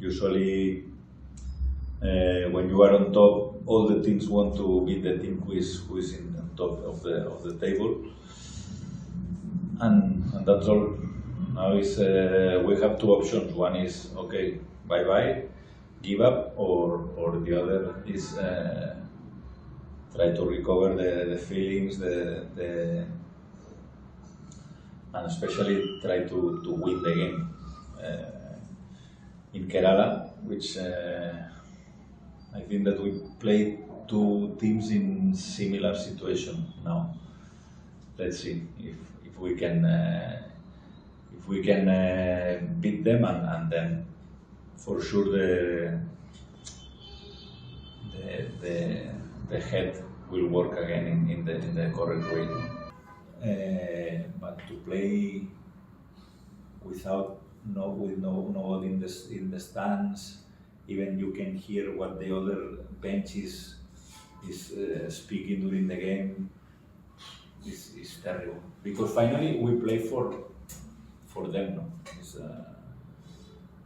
Usually, when you are on top, all the teams want to beat the team who is in on top of the table, and that's all. Now is we have two options. One is okay, bye bye, give up, or the other is try to recover the feelings, and especially try to win the game. In Kerala, which I think that we played two teams in similar situation now. Let's see if we can beat them, and then for sure the head will work again in the correct way. But to play with nobody in the stands, even you can hear what the other bench is speaking during the game. Is terrible, because finally we play for them. No?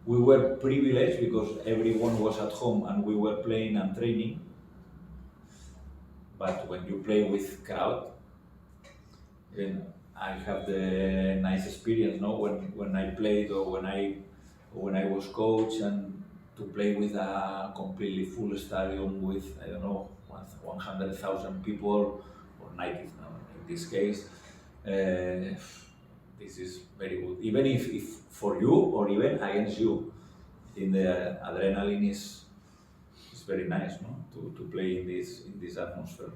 We were privileged because everyone was at home and we were playing and training. But when you play with crowd, I have the nice experience, no? When I played or when I was coach, and to play with a completely full stadium with 100,000 people or 90 now in this case, this is very good. Even if for you or even against you, in the adrenaline is very nice, no? To play in this atmosphere.